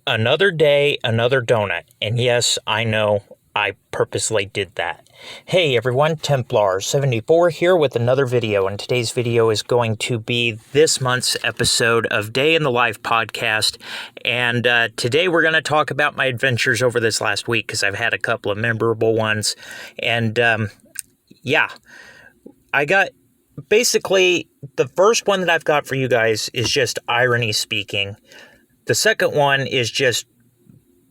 Another day, another donut. And yes, I know I purposely did that. Hey everyone, Templar74 here with another video. And today's video is going to be this month's episode of Day in the Life podcast. And today we're going to talk about my adventures over this last week because I've had a couple of memorable ones. And yeah, I got basically the first one that I've got for you guys is just irony speaking. The second one is just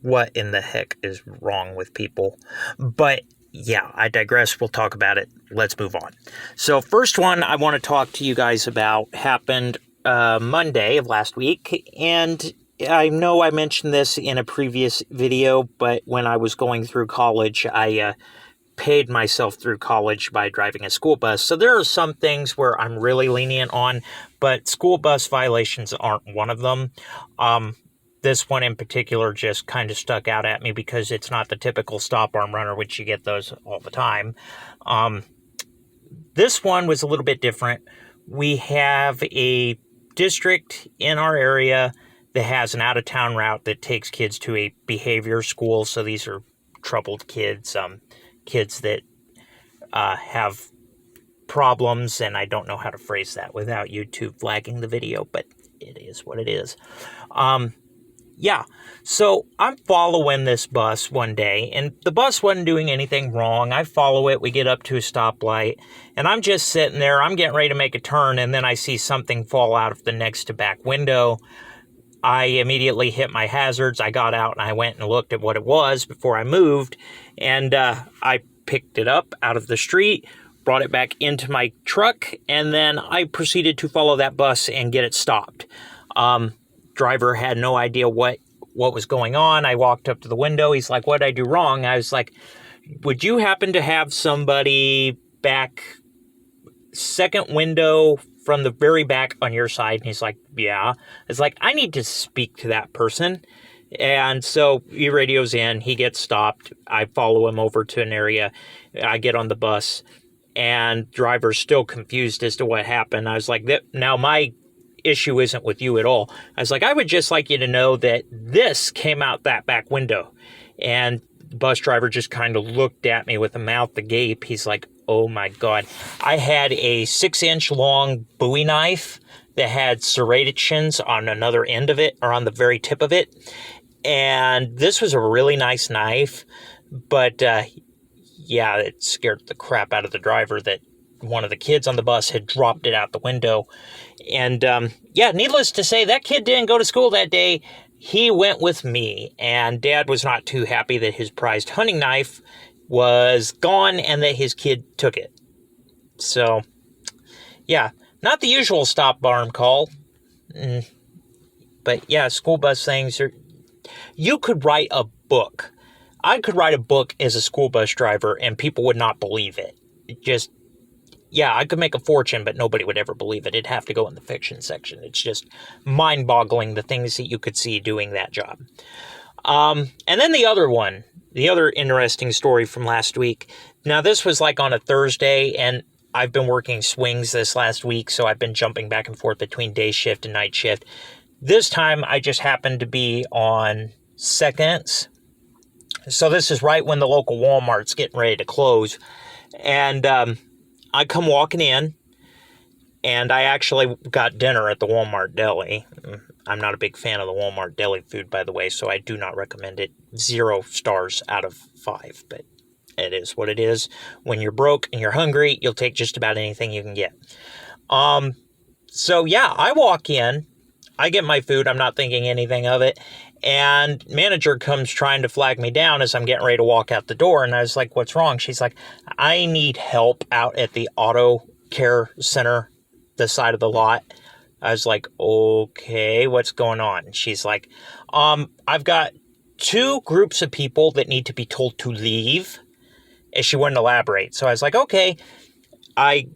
what in the heck is wrong with people. But yeah, I digress. We'll talk about it. Let's move on. So first one I want to talk to you guys about happened Monday of last week. And I know I mentioned this in a previous video, but when I was going through college, I paid myself through college by driving a school bus. So there are some things where I'm really lenient on, but school bus violations aren't one of them. This one in particular just kind of stuck out at me because it's not the typical stop arm runner, which you get those all the time. This one was a little bit different. We have a district in our area that has an out-of-town route that takes kids to a behavior school. So these are troubled kids, kids that have problems, and I don't know how to phrase that without YouTube flagging the video, but it is what it is. Yeah, so I'm following this bus one day, and the bus wasn't doing anything wrong. I follow it, we get up to a stoplight, and I'm just sitting there, I'm getting ready to make a turn, and then I see something fall out of the next to back window. I immediately hit my hazards. I got out and I went and looked at what it was before I moved, and I picked it up out of the street, brought it back into my truck, and then I proceeded to follow that bus and get it stopped. Driver had no idea what was going on. I walked up to the window. He's like, "What did I do wrong?" I was like, "Would you happen to have somebody back second window from the very back on your side?" And he's like, "Yeah." It's like, I need to speak to that person. And so he radios in, he gets stopped. I follow him over to an area. I get on the bus, and driver's still confused as to what happened. I was like, now my issue isn't with you at all. I was like, I would just like you to know that this came out that back window. And the bus driver just kind of looked at me with a mouth agape. He's like, "Oh my God." I had a 6-inch long Bowie knife that had serrations on another end of it, or on the very tip of it. And this was a really nice knife, but yeah, it scared the crap out of the driver that one of the kids on the bus had dropped it out the window. And yeah, needless to say, that kid didn't go to school that day. He went with me, and Dad was not too happy that his prized hunting knife was gone and that his kid took it. So yeah, not the usual stop arm call. But yeah, school bus things are... You could write a book. I could write a book as a school bus driver and people would not believe it. Yeah, I could make a fortune, but nobody would ever believe it. It'd have to go in the fiction section. It's just mind-boggling the things that you could see doing that job. And then the other interesting story from last week. Now, this was like on a Thursday, and I've been working swings this last week, so I've been jumping back and forth between day shift and night shift. This time, I just happened to be on seconds. So this is right when the local Walmart's getting ready to close. And I come walking in, and I actually got dinner at the Walmart deli. I'm not a big fan of the Walmart deli food, by the way, so I do not recommend it. 0 stars out of 5, but it is what it is. When you're broke and you're hungry, you'll take just about anything you can get. So yeah, I walk in, I get my food, I'm not thinking anything of it, and manager comes trying to flag me down as I'm getting ready to walk out the door, and I was like, "What's wrong?" She's like, "I need help out at the auto care center, the side of the lot." I was like, "Okay, what's going on?" And she's like, "I've got 2 groups of people that need to be told to leave." And she wouldn't elaborate. So I was like, "Okay." I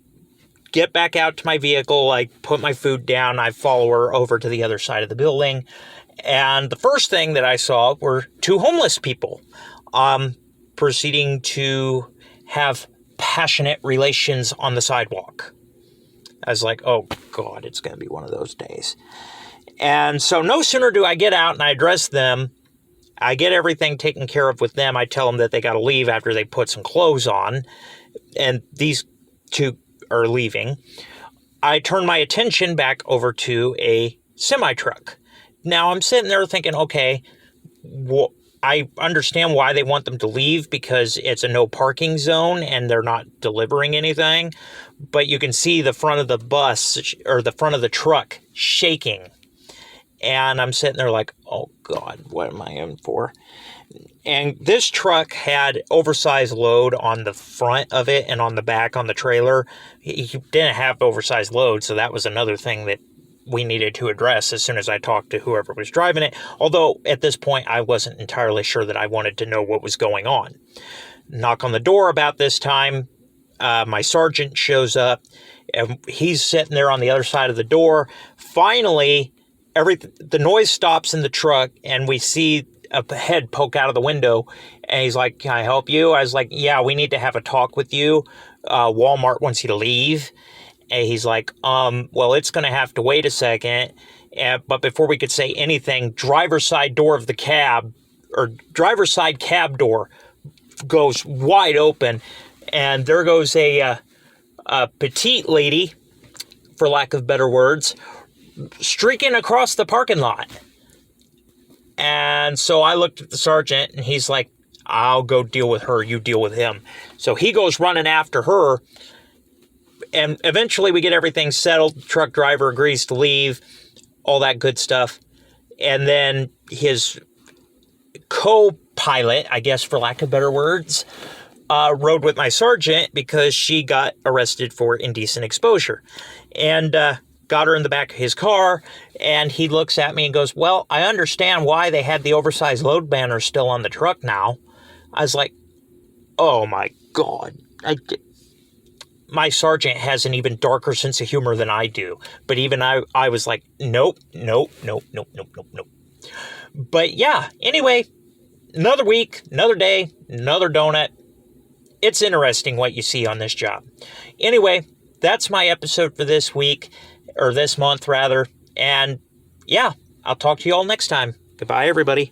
get back out to my vehicle, I put my food down, I follow her over to the other side of the building. And the first thing that I saw were 2 homeless people proceeding to have passionate relations on the sidewalk. I was like, oh God, it's going to be one of those days. And so no sooner do I get out and I address them, I get everything taken care of with them. I tell them that they got to leave after they put some clothes on. And these two are leaving. I turn my attention back over to a semi-truck. Now I'm sitting there thinking, okay, I understand why they want them to leave because it's a no parking zone and they're not delivering anything. But you can see the front of the bus or the front of the truck shaking. And I'm sitting there like, oh God, what am I in for? And this truck had oversized load on the front of it and on the back on the trailer. He didn't have oversized load, so that was another thing that we needed to address as soon as I talked to whoever was driving it. Although at this point, I wasn't entirely sure that I wanted to know what was going on. Knock on the door about this time. My sergeant shows up, and he's sitting there on the other side of the door. Finally, the noise stops in the truck, and we see a head poke out of the window, and he's like, can I help you? I was like, yeah, we need to have a talk with you. Walmart wants you to leave. And he's like, well, it's going to have to wait a second. But before we could say anything, driver's side door of the cab, or driver's side cab door goes wide open, and there goes a petite lady, for lack of better words, streaking across the parking lot. And so I looked at the sergeant, and he's like, I'll go deal with her, you deal with him. So he goes running after her, and eventually we get everything settled. The truck driver agrees to leave, all that good stuff. And then his co-pilot, I guess for lack of better words, rode with my sergeant because she got arrested for indecent exposure. And got her in the back of his car, and he looks at me and goes, well, I understand why they had the oversized load banner still on the truck now. I was like, oh my God. My sergeant has an even darker sense of humor than I do. But even I was like, nope. But yeah, anyway, another week, another day, another donut. It's interesting what you see on this job. Anyway, that's my episode for this week. Or this month, rather. And yeah, I'll talk to you all next time. Goodbye, everybody.